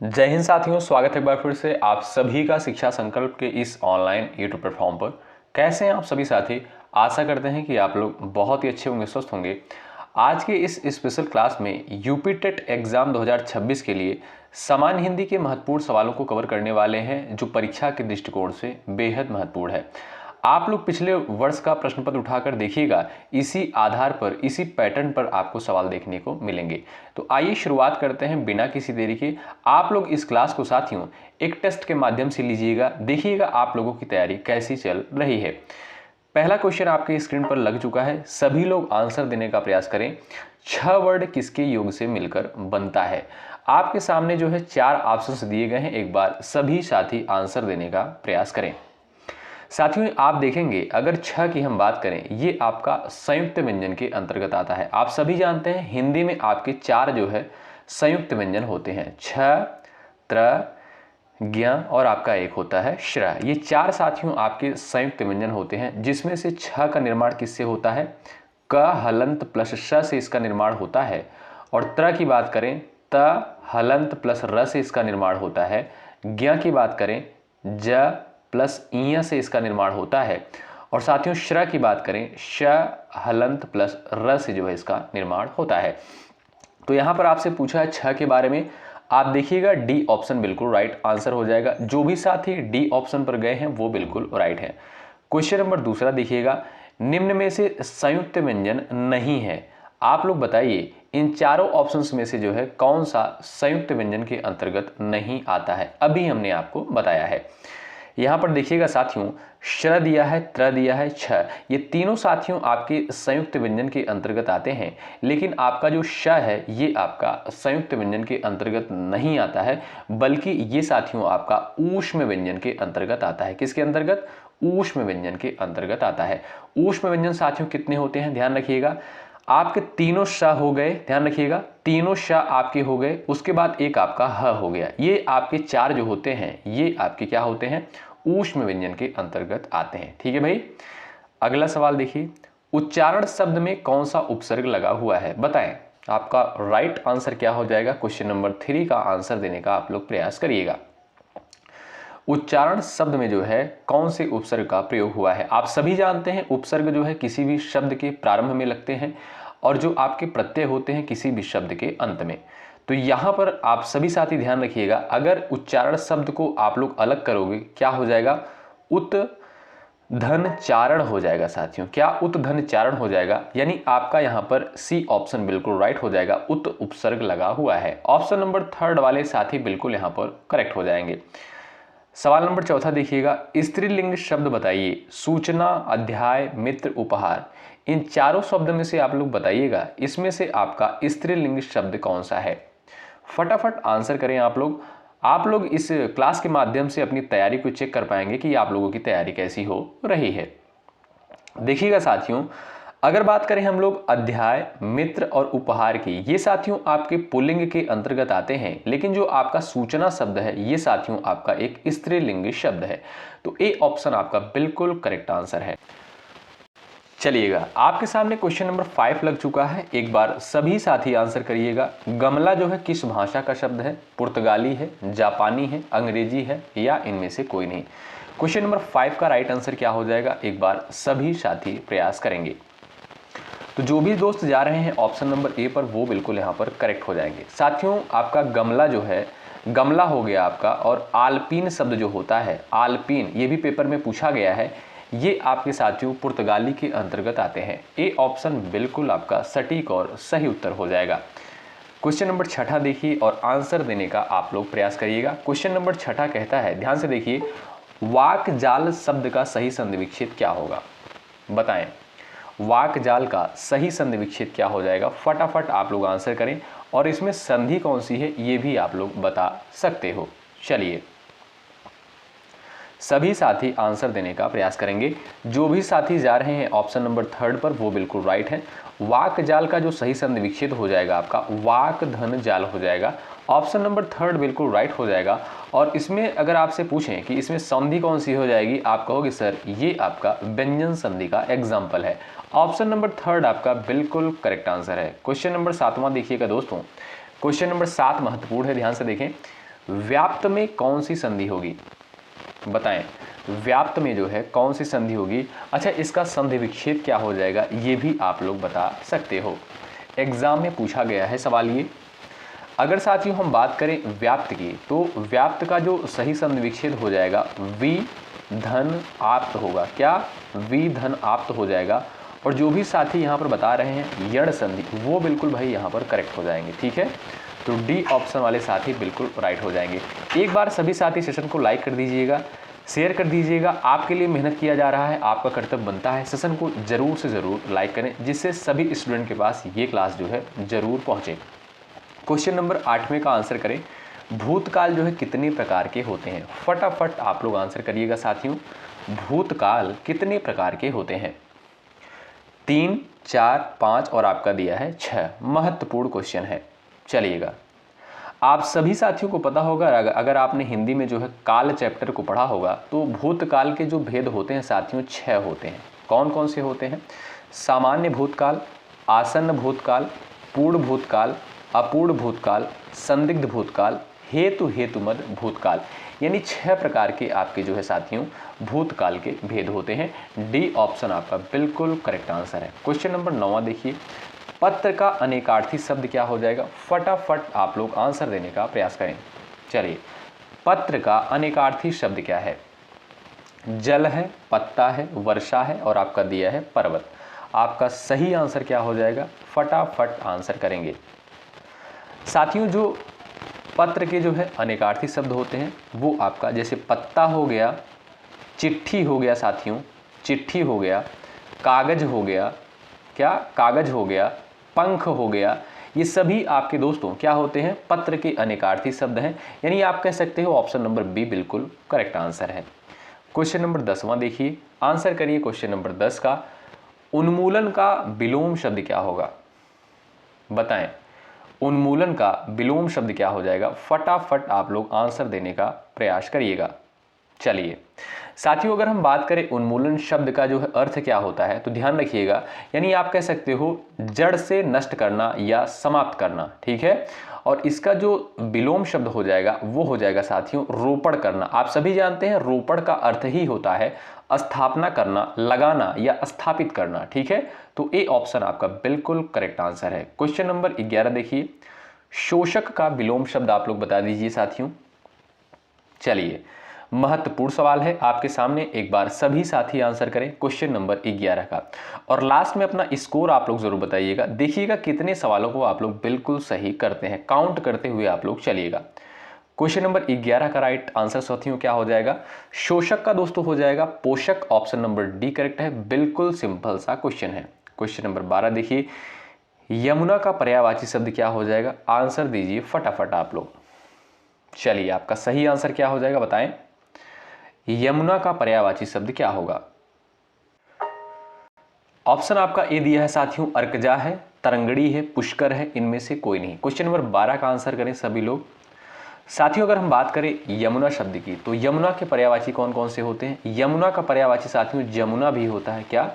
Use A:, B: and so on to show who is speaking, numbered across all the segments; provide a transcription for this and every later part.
A: जय हिंद साथियों, स्वागत है एक बार फिर से आप सभी का शिक्षा संकल्प के इस ऑनलाइन यूट्यूब प्लेटफॉर्म पर। कैसे हैं आप सभी साथी? आशा करते हैं कि आप लोग बहुत ही अच्छे होंगे, स्वस्थ होंगे। आज के इस स्पेशल क्लास में यूपी टेट एग्जाम 2026 के लिए सामान्य हिंदी के महत्वपूर्ण सवालों को कवर करने वाले हैं, जो परीक्षा के दृष्टिकोण से बेहद महत्वपूर्ण है। आप लोग पिछले वर्ष का प्रश्न पत्र उठाकर देखिएगा, इसी आधार पर, इसी पैटर्न पर आपको सवाल देखने को मिलेंगे। तो आइए शुरुआत करते हैं बिना किसी देरी के। आप लोग इस क्लास को साथियों एक टेस्ट के माध्यम से लीजिएगा, देखिएगा आप लोगों की तैयारी कैसी चल रही है। पहला क्वेश्चन आपके स्क्रीन पर लग चुका है, सभी लोग आंसर देने का प्रयास करें। 6 वर्ड किसके योग से मिलकर बनता है? आपके सामने जो है 4 ऑप्शंस दिए गए हैं, एक बार सभी साथी आंसर देने का प्रयास करें। साथियों आप देखेंगे, अगर 6 की हम बात करें, ये आपका संयुक्त व्यंजन के अंतर्गत आता है। आप सभी जानते हैं हिंदी में आपके 4 जो है संयुक्त व्यंजन होते हैं, छ, त्र, ज्ञ और आपका एक होता है श्र। ये 4 साथियों आपके संयुक्त व्यंजन होते हैं, जिसमें से 6 का निर्माण किससे होता है? क हलंत प्लस श से इसका निर्माण होता है। और त्र की बात करें, त हलंत प्लस र से इसका निर्माण होता है। ज्ञ की बात करें, ज प्लस ईय से इसका निर्माण होता है। और साथियों श्र की बात करें, श हलंत प्लस र से जो है इसका निर्माण होता है। तो यहां पर आपसे पूछा है 6 के बारे में, आप देखिएगा डी ऑप्शन बिल्कुल राइट आंसर हो जाएगा। जो भी साथी डी ऑप्शन पर गए हैं वो बिल्कुल राइट है। क्वेश्चन नंबर दूसरा देखिएगा, निम्न में से संयुक्त व्यंजन नहीं है। आप लोग बताइए इन चारों ऑप्शंस में से जो है कौन सा संयुक्त व्यंजन के अंतर्गत नहीं आता है? अभी हमने आपको बताया है। यहां पर देखिएगा साथियों, श्र दिया है, त्र दिया है, छ, ये तीनों साथियों आपके संयुक्त व्यंजन के अंतर्गत आते हैं। लेकिन आपका जो श है ये आपका संयुक्त व्यंजन के अंतर्गत नहीं आता है, बल्कि ये साथियों आपका ऊष्म व्यंजन के अंतर्गत आता है। किसके अंतर्गत? ऊष्म व्यंजन के अंतर्गत आता है। ऊष्म व्यंजन साथियों कितने होते हैं? ध्यान रखिएगा, आपके तीनों श हो गए, ध्यान रखिएगा तीनों श आपके हो गए, उसके बाद एक आपका ह हो गया। ये आपके 4 जो होते हैं ये आपके क्या होते हैं? ऊष्म व्यंजन के अंतर्गत आते हैं। ठीक है भाई। अगला सवाल देखिए, उच्चारण शब्द में कौन सा उपसर्ग लगा हुआ है? बताएं। आपका राइट आंसर क्या हो जाएगा? क्वेश्चन नंबर 3 का आंसर देने का आप लोग प्रयास करिएगा। उच्चारण शब्द में जो है कौन से उपसर्ग का प्रयोग हुआ है? आप सभी जानते हैं उपसर्ग जो है किसी भी शब्द के प्रारंभ में लगते हैं और जो आपके प्रत्यय होते हैं किसी भी शब्द के अंत में। तो यहां पर आप सभी साथी ध्यान रखिएगा, अगर उच्चारण शब्द को आप लोग अलग करोगे क्या हो जाएगा? उत धन चारण हो जाएगा साथियों। क्या? उत धन चारण हो जाएगा। यानी आपका यहां पर सी ऑप्शन बिल्कुल राइट हो जाएगा, उत उपसर्ग लगा हुआ है। ऑप्शन नंबर 3 वाले साथी बिल्कुल यहां पर करेक्ट हो जाएंगे। सवाल नंबर 4 देखिएगा, स्त्रीलिंग शब्द बताइए। सूचना, अध्याय, मित्र, उपहार, इन चारों शब्द में से आप लोग बताइएगा इसमें से आपका स्त्रीलिंग शब्द कौन सा है? फटाफट आंसर करें आप लोग। आप लोग इस क्लास के माध्यम से अपनी तैयारी को चेक कर पाएंगे कि आप लोगों की तैयारी कैसी हो रही है। देखिएगा साथियों, अगर बात करें हम लोग अध्याय, मित्र और उपहार की, ये साथियों आपके पुल्लिंग के अंतर्गत आते हैं। लेकिन जो आपका सूचना शब्द है ये साथियों आपका एक स्त्रीलिंग शब्द है। तो ए ऑप्शन आपका बिल्कुल करेक्ट आंसर है। चलिएगा, आपके सामने क्वेश्चन नंबर 5 लग चुका है, एक बार सभी साथी आंसर करिएगा। गमला जो है किस भाषा का शब्द है? पुर्तगाली है, जापानी है, अंग्रेजी है या इनमें से कोई नहीं? क्वेश्चन नंबर 5 का राइट आंसर क्या हो जाएगा? एक बार सभी साथी प्रयास करेंगे। तो जो भी दोस्त जा रहे हैं ऑप्शन नंबर ए पर वो बिल्कुल यहाँ पर करेक्ट हो जाएंगे। साथियों आपका गमला जो है, गमला हो गया आपका। और आल्पीन शब्द जो होता है, आल्पीन, ये भी पेपर में पूछा गया है, ये आपके साथियों पुर्तगाली के अंतर्गत आते हैं। ए ऑप्शन बिल्कुल आपका सटीक और सही उत्तर हो जाएगा। क्वेश्चन नंबर 6 देखिए और आंसर देने का आप लोग प्रयास करिएगा। क्वेश्चन नंबर 6 कहता है, ध्यान से देखिए, वाक जाल शब्द का सही संधिविच्छेद क्या होगा? बताएं। वाक जाल का सही संधिविच्छेद क्या हो जाएगा? फटाफट आप लोग आंसर करें और इसमें संधि कौन सी है ये भी आप लोग बता सकते हो। चलिए, सभी साथी आंसर देने का प्रयास करेंगे। जो भी साथी जा रहे हैं ऑप्शन नंबर 3 पर वो बिल्कुल राइट है। वाक जाल का जो सही संधिविच्छेद हो जाएगा आपका वाक धन जाल हो जाएगा। ऑप्शन नंबर 3 बिल्कुल राइट हो जाएगा। और इसमें अगर आपसे पूछें कि इसमें संधि कौन सी हो जाएगी, आप कहोगे सर ये आपका व्यंजन संधि का एग्जाम्पल है। ऑप्शन नंबर 3 आपका बिल्कुल करेक्ट आंसर है। क्वेश्चन नंबर 7वां देखिएगा दोस्तों। क्वेश्चन नंबर 7 महत्वपूर्ण है, ध्यान से देखें। व्याप्त में कौन सी संधि होगी, बताएं। व्याप्त में जो है कौन सी संधि होगी। अच्छा, इसका संधि विच्छेद क्या हो जाएगा, ये भी आप लोग बता सकते हो, एग्जाम में पूछा गया है सवाल ये। अगर साथियों हम बात करें व्याप्त की, तो व्याप्त का जो सही संधि विच्छेद हो जाएगा वी धन आप्त होगा। क्या, वी धन आप्त हो जाएगा। और जो भी साथी यहाँ पर बता रहे हैं यण संधि, वो बिल्कुल भाई यहाँ पर करेक्ट हो जाएंगे, ठीक है। तो डी ऑप्शन वाले साथी बिल्कुल राइट हो जाएंगे। एक बार सभी साथी सेशन को लाइक कर दीजिएगा, शेयर कर दीजिएगा। आपके लिए मेहनत किया जा रहा है, आपका कर्तव्य बनता है सेशन को जरूर से ज़रूर लाइक करें, जिससे सभी स्टूडेंट के पास ये क्लास जो है ज़रूर पहुँचे। क्वेश्चन नंबर 8वें का आंसर करें। भूतकाल जो है कितने प्रकार के होते हैं, फटाफट आप लोग आंसर करिएगा साथियों। भूतकाल कितने प्रकार के होते हैं, 3, 4, 5 और आपका दिया है 6। महत्वपूर्ण क्वेश्चन है। चलिएगा, आप सभी साथियों को पता होगा, अगर आपने हिंदी में जो है काल चैप्टर को पढ़ा होगा, तो भूतकाल के जो भेद होते हैं साथियों 6 होते हैं। कौन कौन से होते हैं, सामान्य भूतकाल, आसन्न भूतकाल, पूर्ण भूतकाल, अपूर्ण भूतकाल, संदिग्ध भूतकाल, हेतुमद भूतकाल। यानी 6 प्रकार के आपके जो है साथियों भूतकाल के भेद होते हैं। डी ऑप्शन आपका बिल्कुल करेक्ट आंसर है। क्वेश्चन नंबर 9 देखिए, पत्र का अनेकार्थी शब्द क्या हो जाएगा, फटाफट आप लोग आंसर देने का प्रयास करें। चलिए, पत्र का अनेकार्थी शब्द क्या है, जल है, पत्ता है, वर्षा है और आपका दिया है पर्वत। आपका सही आंसर क्या हो जाएगा, फटाफट आंसर करेंगे साथियों। जो पत्र के जो है अनेकार्थी शब्द होते हैं वो आपका, जैसे पत्ता हो गया, चिट्ठी हो गया साथियों, चिट्ठी हो गया, कागज हो गया, क्या कागज हो गया, पंख हो गया, ये सभी आपके दोस्तों क्या होते हैं, पत्र के अनेकार्थी शब्द हैं। यानी आप कह सकते हो ऑप्शन नंबर बी बिल्कुल करेक्ट आंसर है। क्वेश्चन नंबर 10वां देखिए, आंसर करिए क्वेश्चन नंबर 10 का। उन्मूलन का विलोम शब्द क्या होगा, बताएं। उन्मूलन का विलोम शब्द क्या हो जाएगा, फटाफट आप लोग आंसर देने का प्रयास करिएगा। चलिए साथियों, अगर हम बात करें उन्मूलन शब्द का जो है अर्थ क्या होता है, तो ध्यान रखिएगा, यानी आप कह सकते हो जड़ से नष्ट करना या समाप्त करना, ठीक है। और इसका जो विलोम शब्द हो जाएगा वो हो जाएगा साथियों रोपण करना। आप सभी जानते हैं रोपण का अर्थ ही होता है स्थापना करना, लगाना या स्थापित करना, ठीक है। तो ए ऑप्शन आपका बिल्कुल करेक्ट आंसर है। क्वेश्चन नंबर 11 देखिए, शोषक का विलोम शब्द आप लोग बता दीजिए साथियों। चलिए, महत्वपूर्ण सवाल है आपके सामने, एक बार सभी साथी आंसर करें क्वेश्चन नंबर 11 का, और लास्ट में अपना स्कोर आप लोग जरूर बताइएगा। देखिएगा कितने सवालों को आप लोग बिल्कुल सही करते हैं, काउंट करते हुए आप लोग चलिएगा। क्वेश्चन नंबर 11 का राइट आंसर साथियों क्या हो जाएगा, शोषक का दोस्तों हो जाएगा पोषक। ऑप्शन नंबर डी करेक्ट है, बिल्कुल सिंपल सा क्वेश्चन है। क्वेश्चन नंबर 12 देखिए, यमुना का पर्यायवाची शब्द क्या हो जाएगा, आंसर दीजिए फटाफट आप लोग। चलिए, आपका सही आंसर क्या हो जाएगा बताएं, यमुना का पर्यायवाची शब्द क्या होगा। ऑप्शन आपका ए दिया है साथियों, अर्कजा है, तरंगड़ी है, पुष्कर है, इनमें से कोई नहीं। क्वेश्चन नंबर 12 का आंसर करें सभी लोग साथियों। अगर हम बात करें यमुना शब्द की, तो यमुना के पर्यायवाची कौन कौन से होते हैं, यमुना का पर्यायवाची साथियों जमुना भी होता है, क्या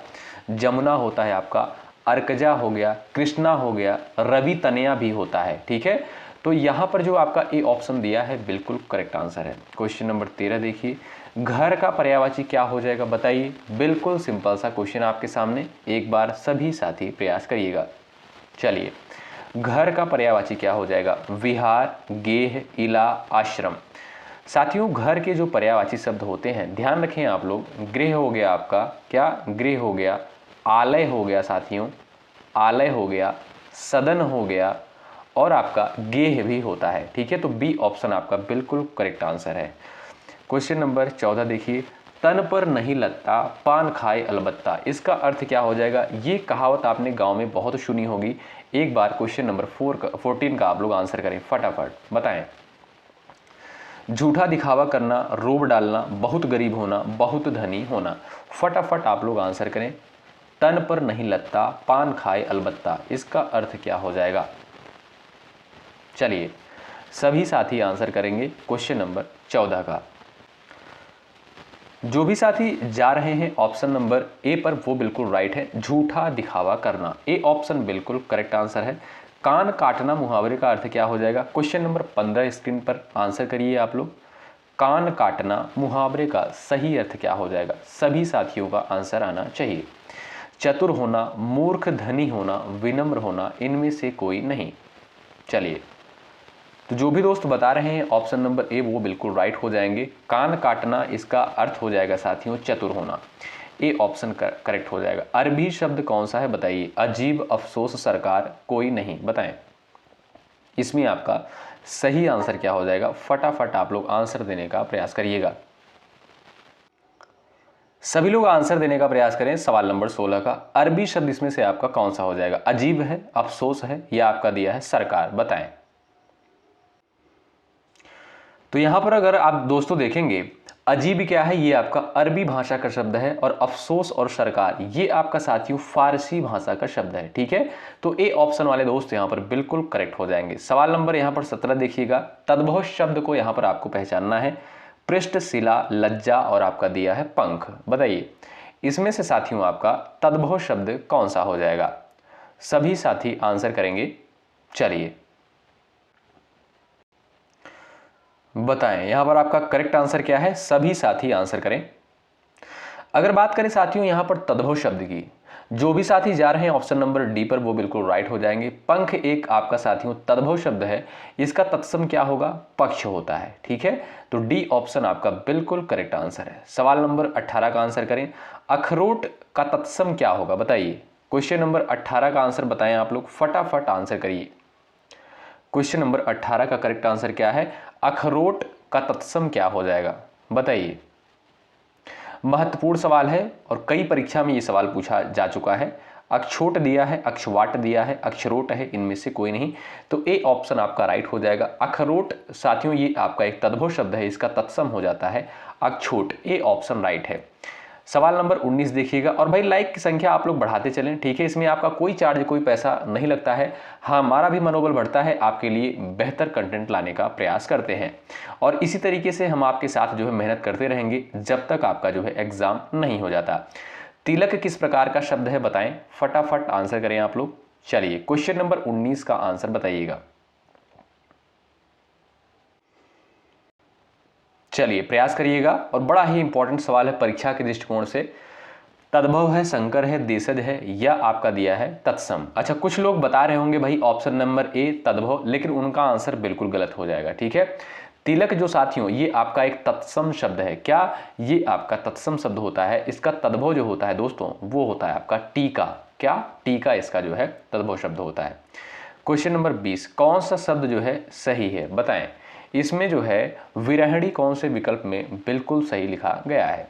A: जमुना होता है आपका, अर्कजा हो गया, कृष्णा हो गया, रवि तनया भी होता है, ठीक है। तो यहां पर जो आपका ए ऑप्शन दिया है बिल्कुल करेक्ट आंसर है। क्वेश्चन नंबर 13 देखिए, घर का पर्यायवाची क्या हो जाएगा बताइए। बिल्कुल सिंपल सा क्वेश्चन आपके सामने, एक बार सभी साथी प्रयास करिएगा। चलिए, घर का पर्यायवाची क्या हो जाएगा, विहार, गेह, इला, आश्रम। साथियों, घर के जो पर्यायवाची शब्द होते हैं ध्यान रखें आप लोग, गृह हो गया आपका, क्या गृह हो गया, आलय हो गया साथियों, आलय हो गया, सदन हो गया और आपका गेह भी होता है, ठीक है। तो बी ऑप्शन आपका बिल्कुल करेक्ट आंसर है। क्वेश्चन नंबर 14 देखिए, तन पर नहीं लगता पान खाए अलबत्ता, इसका अर्थ क्या हो जाएगा। ये कहावत आपने गांव में बहुत सुनी होगी। एक बार क्वेश्चन नंबर 14 का आप लोग आंसर करें फटाफट बताएं। झूठा दिखावा करना, रोब डालना, बहुत गरीब होना, बहुत धनी होना। फटाफट आप लोग आंसर करें। तन पर नहीं लगता पान खाए अलबत्ता, इसका अर्थ क्या हो जाएगा। चलिए, सभी साथी आंसर करेंगे क्वेश्चन नंबर 14 का। जो भी साथी जा रहे हैं ऑप्शन नंबर ए पर वो बिल्कुल राइट है, झूठा दिखावा करना, ए ऑप्शन बिल्कुल करेक्ट आंसर है। कान काटना मुहावरे का अर्थ क्या हो जाएगा? क्वेश्चन नंबर 15 स्क्रीन पर आंसर करिए आप लोग। कान काटना मुहावरे का सही अर्थ क्या हो जाएगा? सभी साथियों का आंसर आना चाहिए। चतुर होना, मूर्ख, धनी होना, विनम्र होना, इनमें से कोई नहीं। चलिए, तो जो भी दोस्त बता रहे हैं ऑप्शन नंबर ए वो बिल्कुल राइट हो जाएंगे। कान काटना इसका अर्थ हो जाएगा साथियों चतुर होना। ए ऑप्शन करेक्ट हो जाएगा। अरबी शब्द कौन सा है बताइए? अजीब, अफसोस, सरकार, कोई नहीं, बताएं। इसमें आपका सही आंसर क्या हो जाएगा? फटाफट आप लोग आंसर देने का प्रयास करिएगा। सभी लोग आंसर देने का प्रयास करें। सवाल नंबर 16 का अरबी शब्द इसमें से आपका कौन सा हो जाएगा? अजीब है, अफसोस है, या आपका दिया है सरकार, बताएं। तो यहां पर अगर आप दोस्तों देखेंगे, अजीब क्या है? ये आपका अरबी भाषा का शब्द है, और अफसोस और सरकार ये आपका साथियों फारसी भाषा का शब्द है। ठीक है, तो ए ऑप्शन वाले दोस्त यहां पर बिल्कुल करेक्ट हो जाएंगे। सवाल नंबर यहां पर 17 देखिएगा। तद्भव शब्द को यहां पर आपको पहचानना है। पृष्ठ, शिला, लज्जा और आपका दिया है पंख, बताइए इसमें से साथियों आपका तद्भव शब्द कौन सा हो जाएगा? सभी साथी आंसर करेंगे। चलिए बताएं यहां पर आपका करेक्ट आंसर क्या है? सभी साथी आंसर करें। अगर बात करें साथियों यहां पर तद्भव शब्द की, जो भी साथी जा रहे हैं ऑप्शन नंबर डी पर वो बिल्कुल राइट हो जाएंगे। पंख एक आपका साथियों तद्भव शब्द है, इसका तत्सम क्या होगा? पक्ष होता है। ठीक है, तो डी ऑप्शन आपका बिल्कुल करेक्ट आंसर है। सवाल नंबर 18 का आंसर करें। अखरोट का तत्सम क्या होगा बताइए? क्वेश्चन नंबर 18 का आंसर बताएं आप लोग, फटाफट आंसर करिए। क्वेश्चन नंबर 18 का करेक्ट आंसर क्या है? अखरोट का तत्सम क्या हो जाएगा बताइए। महत्वपूर्ण सवाल है और कई परीक्षा में ये सवाल पूछा जा चुका है। अक्षोट दिया है, अक्षवाट दिया है, अक्षरोट है, इनमें से कोई नहीं, तो ए ऑप्शन आपका राइट हो जाएगा। अखरोट साथियों ये आपका एक तद्भव शब्द है, इसका तत्सम हो जाता है अक्षोट। ए ऑप्शन राइट है। सवाल नंबर 19 देखिएगा। और भाई लाइक की संख्या आप लोग बढ़ाते चलें। ठीक है, इसमें आपका कोई चार्ज, कोई पैसा नहीं लगता है। हाँ, हमारा भी मनोबल बढ़ता है, आपके लिए बेहतर कंटेंट लाने का प्रयास करते हैं, और इसी तरीके से हम आपके साथ जो है मेहनत करते रहेंगे जब तक आपका जो है एग्जाम नहीं हो जाता। तिलक किस प्रकार का शब्द है बताएं? फटाफट आंसर करें आप लोग। चलिए क्वेश्चन नंबर 19 का आंसर बताइएगा। चलिए प्रयास करिएगा, और बड़ा ही इंपॉर्टेंट सवाल है परीक्षा के दृष्टिकोण से। तद्भव है, संकर है, देशज है, या आपका दिया है तत्सम। अच्छा, कुछ लोग बता रहे होंगे भाई ऑप्शन नंबर ए तद्भव, लेकिन उनका आंसर बिल्कुल गलत हो जाएगा। ठीक है, तिलक जो साथियों ये आपका एक तत्सम शब्द है। क्या ये आपका तत्सम शब्द होता है? इसका तद्भव जो होता है दोस्तों वो होता है आपका टीका। क्या? टीका इसका जो है तद्भव शब्द होता है। क्वेश्चन नंबर 20, कौन सा शब्द जो है सही है बताएं? इसमें जो है विरहिणी कौन से विकल्प में बिल्कुल सही लिखा गया है?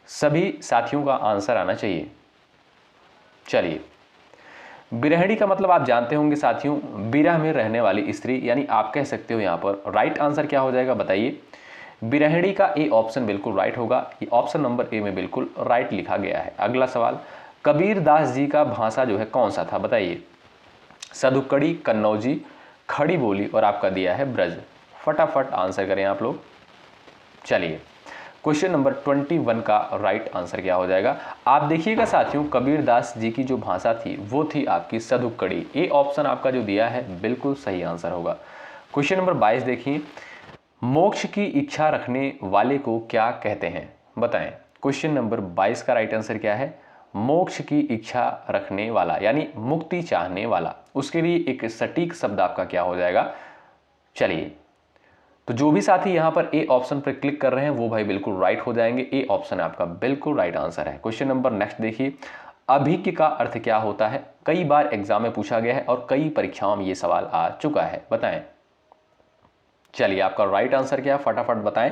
A: सभी साथियों का आंसर आना चाहिए। चलिए, विरहिणी का मतलब आप जानते होंगे साथियों, विरह में रहने वाली स्त्री, यानी आप कह सकते हो यहां पर राइट आंसर क्या हो जाएगा बताइए? विरहिणी का ए ऑप्शन बिल्कुल राइट होगा। ऑप्शन नंबर ए में बिल्कुल राइट लिखा गया है। अगला सवाल, कबीर दास जी का भाषा जो है कौन सा था बताइए? सदुक्कड़ी, कन्नौजी, खड़ी बोली, और आपका दिया है ब्रज। फटाफट आंसर करें आप लोग। चलिए क्वेश्चन नंबर 21 का राइट आंसर क्या हो जाएगा? आप देखिएगा साथियों, कबीर दास जी की जो भाषा थी वो थी आपकी सदुक्कड़ी। ए ऑप्शन आपका जो दिया है बिल्कुल सही आंसर होगा। क्वेश्चन नंबर 22 देखिए, मोक्ष की इच्छा रखने वाले को क्या कहते हैं बताएं? क्वेश्चन नंबर 22 का राइट आंसर क्या है? मोक्ष की इच्छा रखने वाला, यानी मुक्ति चाहने वाला। उसके लिए एक सटीक शब्द आपका क्या हो जाएगा? चलिए, तो जो भी साथी यहां पर ए ऑप्शन पर क्लिक कर रहे हैं वो भाई बिल्कुल राइट हो जाएंगे। ए ऑप्शन आपका बिल्कुल राइट आंसर है। क्वेश्चन नंबर नेक्स्ट देखिए, अभिज्ञ का अर्थ क्या होता है? कई बार एग्जाम में पूछा गया है और कई परीक्षाओं में ये सवाल आ चुका है, बताएं। चलिए आपका राइट आंसर क्या है फटाफट बताएं।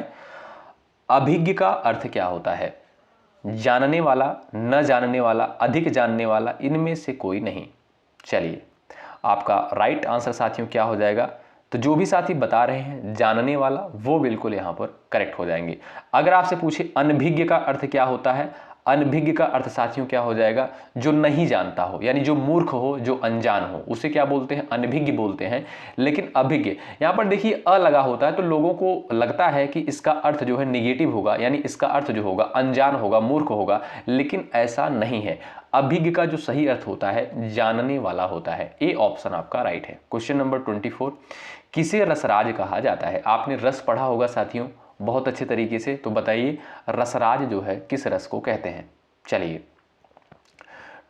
A: अभिज्ञ का अर्थ क्या होता है? जानने वाला, न जानने वाला, अधिक जानने वाला, इनमें से कोई नहीं। चलिए आपका राइट आंसर साथियों क्या हो जाएगा? तो जो भी साथी बता रहे हैं जानने वाला वो बिल्कुल यहां पर करेक्ट हो जाएंगे। अगर आपसे पूछे अनभिज्ञ का अर्थ क्या होता है? अनभिज्ञ का अर्थ साथियों क्या हो जाएगा? जो नहीं जानता हो, यानी जो मूर्ख हो, जो अनजान हो, उसे क्या बोलते हैं? अनभिज्ञ बोलते हैं। लेकिन अभिज्ञ यहां पर देखिए अ लगा होता है, तो लोगों को लगता है कि इसका अर्थ जो है निगेटिव होगा, यानी इसका अर्थ जो होगा अनजान होगा, मूर्ख होगा, लेकिन ऐसा नहीं है। अभिज्ञ का जो सही अर्थ होता है जानने वाला होता है। ए ऑप्शन आपका राइट है। क्वेश्चन नंबर 24, किसे रसराज कहा जाता है? आपने रस पढ़ा होगा साथियों बहुत अच्छे तरीके से, तो बताइए रसराज जो है किस रस को कहते हैं? चलिए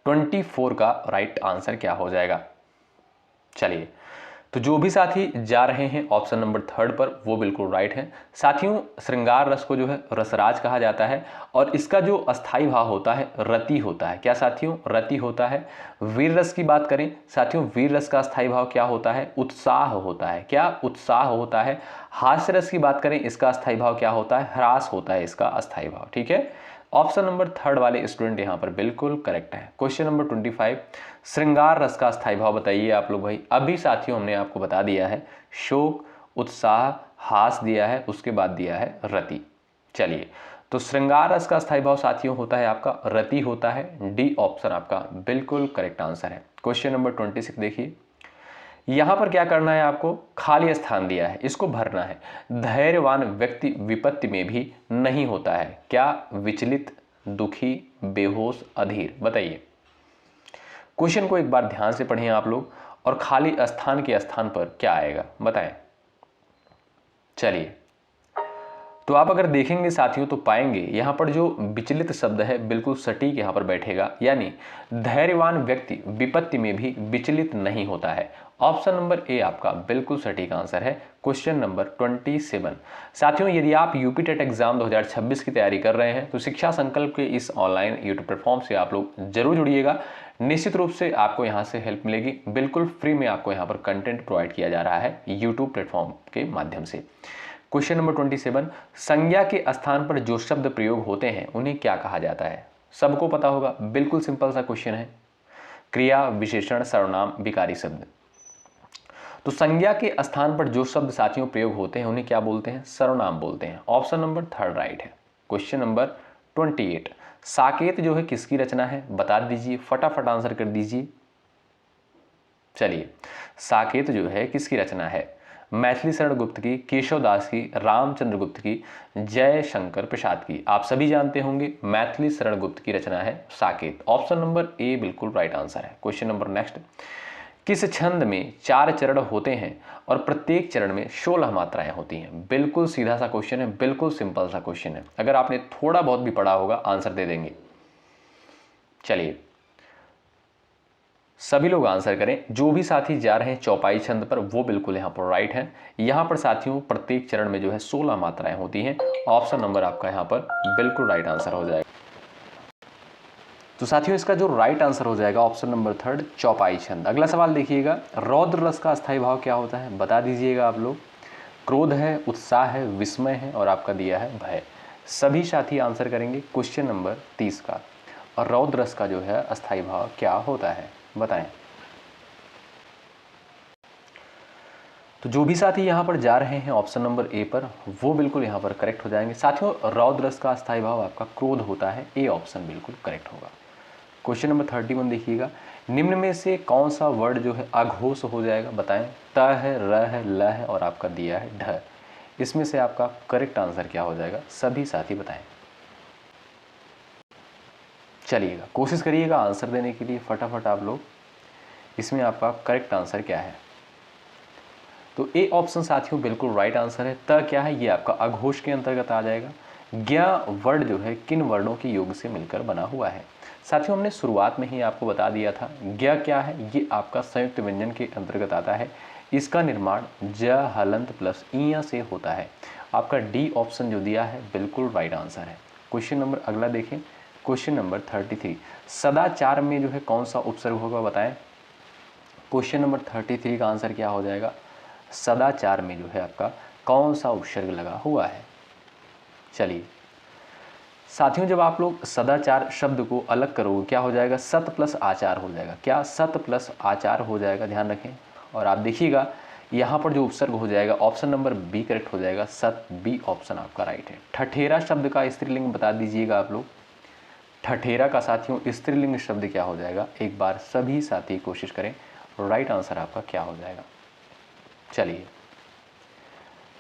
A: 24 का राइट आंसर क्या हो जाएगा? चलिए तो जो भी साथी जा रहे हैं ऑप्शन नंबर 3 पर वो बिल्कुल राइट है। साथियों श्रृंगार रस को जो है रसराज कहा जाता है और इसका जो अस्थाई भाव होता है रति होता है। क्या साथियों? रति होता है। वीर रस की बात करें साथियों, वीर रस का अस्थाई भाव क्या होता है? उत्साह होता है। क्या? उत्साह होता है। हास्य रस की बात करें इसका अस्थाई भाव क्या होता है? ह्रास होता है इसका अस्थाई भाव। ठीक है, ऑप्शन नंबर 3 वाले स्टूडेंट यहां पर बिल्कुल करेक्ट है। क्वेश्चन नंबर 25, श्रृंगार रस का स्थायी भाव बताइए आप लोग भाई। अभी साथियों हमने आपको बता दिया है शोक, उत्साह, हास दिया है, उसके बाद दिया है रति। चलिए तो श्रृंगार रस का स्थायी भाव साथियों होता है आपका रति होता है। डी ऑप्शन आपका बिल्कुल करेक्ट आंसर है। क्वेश्चन नंबर 26 देखिए, यहां पर क्या करना है आपको? खाली स्थान दिया है, इसको भरना है। धैर्यवान व्यक्ति विपत्ति में भी नहीं होता है। क्या? विचलित, दुखी, बेहोश, अधीर। बताइए। क्वेश्चन को एक बार ध्यान से पढ़िए आप लोग और खाली स्थान के स्थान पर क्या आएगा बताएं। चलिए तो आप अगर देखेंगे साथियों तो पाएंगे यहां पर जो विचलित शब्द है बिल्कुल सटीक यहां पर बैठेगा, यानी धैर्यवान व्यक्ति विपत्ति में भी विचलित नहीं होता है। ऑप्शन नंबर ए आपका बिल्कुल सटीक आंसर है। क्वेश्चन नंबर 27 साथियों, यदि आप यूपी टेट एग्जाम 2026 की तैयारी कर रहे हैं तो शिक्षा संकल्प के इस ऑनलाइन यूट्यूब प्लेटफॉर्म से आप लोग जरूर जुड़िएगा। निश्चित रूप से आपको यहां से हेल्प मिलेगी, बिल्कुल फ्री में आपको यहां पर कंटेंट प्रोवाइड किया जा रहा है यूट्यूब प्लेटफॉर्म के माध्यम से। क्वेश्चन नंबर 27, संज्ञा के स्थान पर जो शब्द प्रयोग होते हैं उन्हें क्या कहा जाता है? सबको पता होगा, बिल्कुल सिंपल सा क्वेश्चन है। क्रिया, विशेषण, सर्वनाम, विकारी शब्द। तो संज्ञा के स्थान पर जो शब्द साथियों प्रयोग होते हैं उन्हें क्या बोलते हैं? सर्वनाम बोलते हैं। ऑप्शन नंबर 3 राइट है। क्वेश्चन नंबर 28, साकेत जो है किसकी रचना है? बता दीजिए, फटाफट आंसर कर दीजिए। चलिए साकेत जो है किसकी रचना है? मैथिली शरण गुप्त की, केशव दास की, रामचंद्र गुप्त की, जयशंकर प्रसाद की। आप सभी जानते होंगे मैथिली शरण गुप्त की रचना है साकेत। ऑप्शन नंबर ए बिल्कुल राइट आंसर है। क्वेश्चन नंबर नेक्स्ट, किस छंद में 4 चरण होते हैं और प्रत्येक चरण में 16 मात्राएं होती हैं? बिल्कुल सीधा सा क्वेश्चन है, बिल्कुल सिंपल सा क्वेश्चन है। अगर आपने थोड़ा बहुत भी पढ़ा होगा आंसर दे देंगे। चलिए सभी लोग आंसर करें। जो भी साथी जा रहे हैं चौपाई छंद पर वो बिल्कुल यहाँ पर राइट है। यहाँ पर साथियों प्रत्येक चरण में जो है 16 मात्राएं होती हैं। ऑप्शन नंबर आपका यहाँ पर बिल्कुल राइट आंसर हो जाएगा। तो साथियों इसका जो राइट आंसर हो जाएगा ऑप्शन नंबर 3 चौपाई छंद। अगला सवाल देखिएगा, रौद्र रस का अस्थायी भाव क्या होता है? बता दीजिएगा आप लोग। क्रोध है, उत्साह है, विस्मय है और आपका दिया है भय। सभी साथी आंसर करेंगे क्वेश्चन नंबर 30 का। और रौद्र रस का जो है अस्थायी भाव क्या होता है बताएं। तो जो भी साथी यहां पर जा रहे हैं ऑप्शन नंबर ए पर वो बिल्कुल यहां पर करेक्ट हो जाएंगे। साथियों रौद्र रस का अस्थायी भाव आपका क्रोध होता है। ए ऑप्शन बिल्कुल करेक्ट होगा। क्वेश्चन नंबर 31 देखिएगा, निम्न में से कौन सा वर्ड जो है अघोष हो जाएगा बताएं। त है, र है, ल है और आपका दिया है ढ। इसमें से आपका करेक्ट आंसर क्या हो जाएगा? सभी साथी बताएं। चलिएगा कोशिश करिएगा आंसर देने के लिए फटाफट आप लोग। इसमें आपका करेक्ट आंसर क्या है? तो ए ऑप्शन साथियों बिल्कुल राइट आंसर है। त क्या है? ये आपका अघोष के अंतर्गत आ जाएगा। ज्ञ वर्ड जो है किन वर्णों के योग से मिलकर बना हुआ है? साथियों हमने शुरुआत में ही आपको बता दिया था। ज्ञ क्या है? ये आपका संयुक्त व्यंजन के अंतर्गत आता है। इसका निर्माण ज हलंत प्लस ईया से होता है। आपका डी ऑप्शन जो दिया है बिल्कुल राइट आंसर है। क्वेश्चन नंबर अगला देखें, क्वेश्चन नंबर 33, सदाचार में जो है कौन सा उपसर्ग होगा बताएं। क्वेश्चन नंबर 33 का आंसर क्या हो जाएगा? सदाचार में जो है आपका कौन सा उपसर्ग लगा हुआ है? चलिए साथियों जब आप लोग सदाचार शब्द को अलग करोगे क्या हो जाएगा? सत प्लस आचार हो जाएगा। क्या? सत प्लस आचार हो जाएगा, ध्यान रखें। और आप देखिएगा यहाँ पर जो उपसर्ग हो जाएगा ऑप्शन नंबर बी करेक्ट हो जाएगा। सत, बी ऑप्शन आपका राइट है। ठठेरा शब्द का स्त्रीलिंग बता दीजिएगा आप लोग। ठठेरा का साथियों स्त्रीलिंग शब्द क्या हो जाएगा? एक बार सभी साथी कोशिश करें, राइट आंसर आपका क्या हो जाएगा? चलिए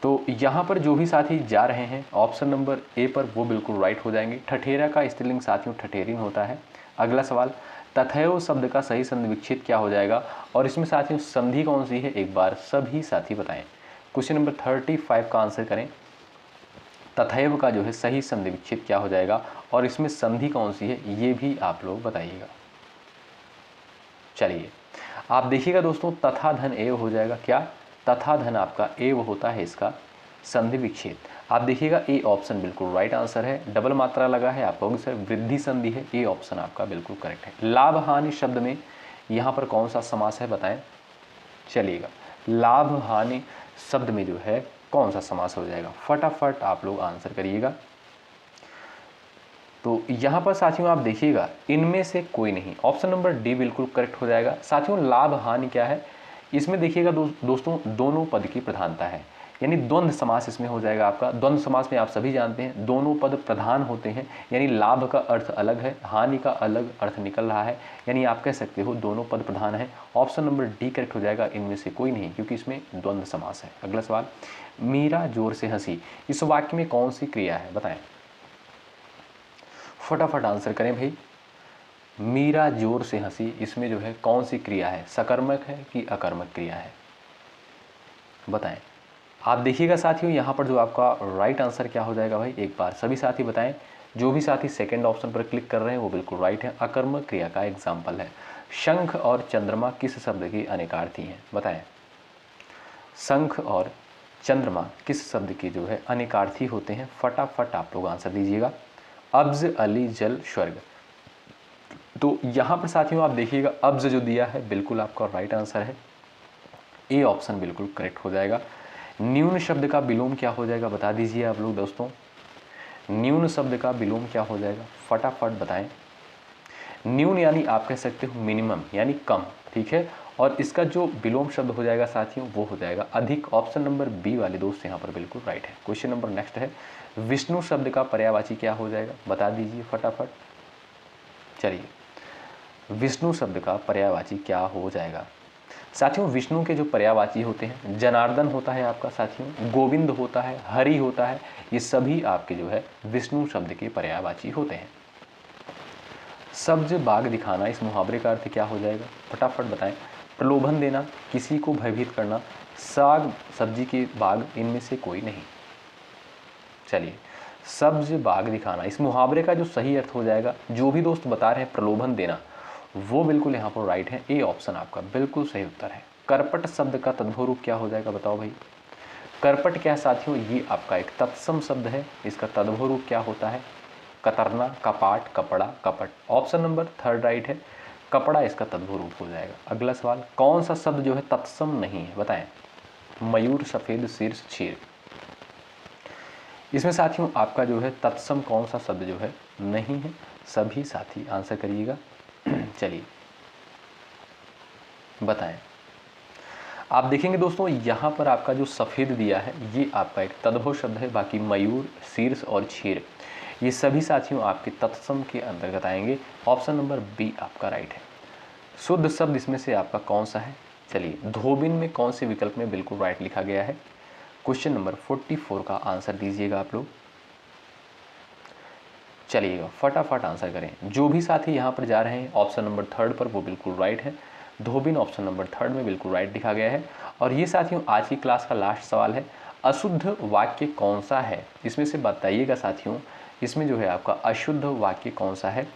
A: तो यहाँ पर जो भी साथी जा रहे हैं ऑप्शन नंबर ए पर वो बिल्कुल राइट हो जाएंगे। ठठेरा का स्त्रीलिंग साथियों ठठेरिन होता है। अगला सवाल, तथैव शब्द का सही संधि विच्छेद क्या हो जाएगा और इसमें साथियों संधि कौन सी है, एक बार सभी साथी बताएं। क्वेश्चन नंबर 35 का आंसर करें। तथैव का जो है सही संधि विच्छेद क्या हो जाएगा और इसमें संधि कौन सी है ये भी आप लोग बताइएगा। चलिए आप देखिएगा दोस्तों, तथा धन एव हो जाएगा। क्या तथा धन आपका एव होता है इसका संधि विच्छेद। आप देखिएगा ए ऑप्शन बिल्कुल राइट आंसर है। डबल मात्रा लगा है, आप कहोगे सर वृद्धि संधि है, ए ऑप्शन आपका बिल्कुल करेक्ट है। लाभ हानि शब्द में यहाँ पर कौन सा समास है बताएं। चलिएगा लाभ हानि शब्द में जो है कौन सा समास हो जाएगा, फटाफट आप लोग आंसर करिएगा। तो यहाँ पर साथियों आप देखिएगा इनमें से कोई नहीं, ऑप्शन नंबर डी बिल्कुल करेक्ट हो जाएगा। साथियों लाभ हानि क्या है, इसमें देखिएगा दोस्तों दोनों पद की प्रधानता है, यानी द्वंद्व समास इसमें हो जाएगा आपका। द्वंद्व समास में आप सभी जानते हैं दोनों पद प्रधान होते हैं, यानी लाभ का अर्थ अलग है, हानि का अलग अर्थ निकल रहा है, यानी आप कह सकते हो दोनों पद प्रधान है। ऑप्शन नंबर डी करेक्ट हो जाएगा, इनमें से कोई नहीं, क्योंकि इसमें द्वंद्व समास है। अगला सवाल, मीरा जोर से हंसी, इस वाक्य में कौन सी क्रिया है बताएं। फटाफट आंसर करें भाई। मीरा जोर से हंसी, इसमें जो है कौन सी क्रिया है, सकर्मक है कि अकर्मक क्रिया है बताएं। आप देखिएगा साथियों यहाँ पर जो आपका राइट आंसर क्या हो जाएगा भाई, एक बार सभी साथी बताएं। जो भी साथी सेकंड ऑप्शन पर क्लिक कर रहे हैं वो बिल्कुल राइट है, अकर्मक क्रिया का एग्जाम्पल है। शंख और चंद्रमा किस शब्द की अनेकार्थी हैं बताएं। शंख और चंद्रमा किस शब्द के जो है अनेकार्थी होते हैं, फटाफट आप लोग आंसर दीजिएगा। अब्ज अली जल स्वर्ग, तो यहाँ पर साथियों आप देखिएगा अब्ज जो दिया है बिल्कुल आपका राइट आंसर है, ए ऑप्शन बिल्कुल करेक्ट हो जाएगा। न्यून शब्द का विलोम क्या हो जाएगा बता दीजिए आप लोग दोस्तों। न्यून शब्द का विलोम क्या हो जाएगा फटाफट बताएं। न्यून यानी आप कह सकते हो मिनिमम यानी कम, ठीक है, और इसका जो विलोम शब्द हो जाएगा साथियों वो हो जाएगा अधिक। ऑप्शन नंबर बी वाले दोस्त यहाँ पर बिल्कुल राइट है। क्वेश्चन नंबर नेक्स्ट है, विष्णु शब्द का पर्यायवाची क्या हो जाएगा बता दीजिए फटाफट। चलिए विष्णु शब्द का पर्यायवाची क्या हो जाएगा साथियों। विष्णु के जो पर्यायवाची होते हैं, जनार्दन होता है आपका साथियों, गोविंद होता है, हरि होता है, ये सभी आपके जो है विष्णु शब्द के पर्यायवाची होते हैं। सब्ज बाग दिखाना, इस मुहावरे का अर्थ क्या हो जाएगा फटाफट बताएं। प्रलोभन देना, किसी को भयभीत करना, साग सब्जी के बाग, इनमें से कोई नहीं। चलिए सब्ज बाग दिखाना, इस मुहावरे का जो सही अर्थ हो जाएगा, जो भी दोस्त बता रहे हैं प्रलोभन देना, वो बिल्कुल यहाँ पर राइट है, ए ऑप्शन आपका बिल्कुल सही उत्तर है। करपट शब्द का तद्भव रूप क्या हो जाएगा बताओ भाई। करपट क्या है साथियों, ये आपका एक तत्सम शब्द है, इसका तद्भव रूप क्या होता है, कतरना, कपाट, कपड़ा, कपट। ऑप्शन नंबर थर्ड राइट है, कपड़ा इसका तद्भव रूप हो जाएगा। अगला सवाल, कौन सा शब्द जो है तत्सम नहीं है बताएं। मयूर, सफेद, शीर्ष, क्षीर, इसमें साथियों आपका जो है तत्सम कौन सा शब्द जो है नहीं है, सभी साथी आंसर करिएगा। चलिए बताएं। आप देखेंगे दोस्तों यहाँ पर आपका जो सफ़ेद दिया है ये आपका एक तद्भव शब्द है, बाकी मयूर, शीर्ष और क्षीर ये सभी साथियों आपके तत्सम के अंतर्गत आएंगे। ऑप्शन नंबर बी आपका राइट है। शुद्ध शब्द इसमें से आपका कौन सा है, चलिए धोबिन में कौन से विकल्प में बिल्कुल राइट लिखा गया है। क्वेश्चन नंबर 44 का आंसर दीजिएगा आप लोग। चलिएगा फटाफट आंसर करें। जो भी साथी यहाँ पर जा रहे हैं ऑप्शन नंबर थर्ड पर वो बिल्कुल राइट है, धोबिन ऑप्शन नंबर थर्ड में बिल्कुल राइट लिखा गया है। और ये साथियों आज की क्लास का लास्ट सवाल है, अशुद्ध वाक्य कौन सा है, इसमें से बताइएगा साथियों। इसमें जो है आपका अशुद्ध वाक्य कौन सा है,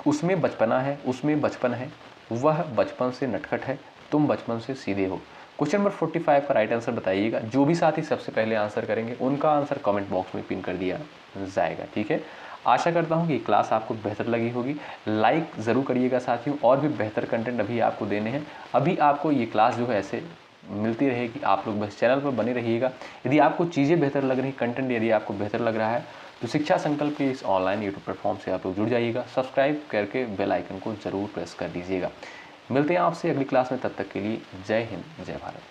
A: उसमें बचपना है, उसमें बचपन है, वह बचपन से नटखट है, तुम बचपन से सीधे हो। क्वेश्चन नंबर 45 का राइट आंसर बताइएगा। जो भी साथी सबसे पहले आंसर करेंगे उनका आंसर कमेंट बॉक्स में पिन कर दिया जाएगा, ठीक है। आशा करता हूँ कि क्लास आपको बेहतर लगी होगी। लाइक ज़रूर करिएगा साथियों, और भी बेहतर कंटेंट अभी आपको देने हैं। अभी आपको ये क्लास जो है ऐसे मिलती रहेगी, आप लोग बस चैनल पर बने रहिएगा। यदि आपको चीज़ें बेहतर लग रही, कंटेंट यदि आपको बेहतर लग रहा है तो शिक्षा संकल्प के इस ऑनलाइन यूट्यूब प्लेटफॉर्म से आप लोग जुड़ जाइएगा। सब्सक्राइब करके बेल आइकन को ज़रूर प्रेस कर दीजिएगा। मिलते हैं आपसे अगली क्लास में, तब तक के लिए जय हिंद, जय भारत।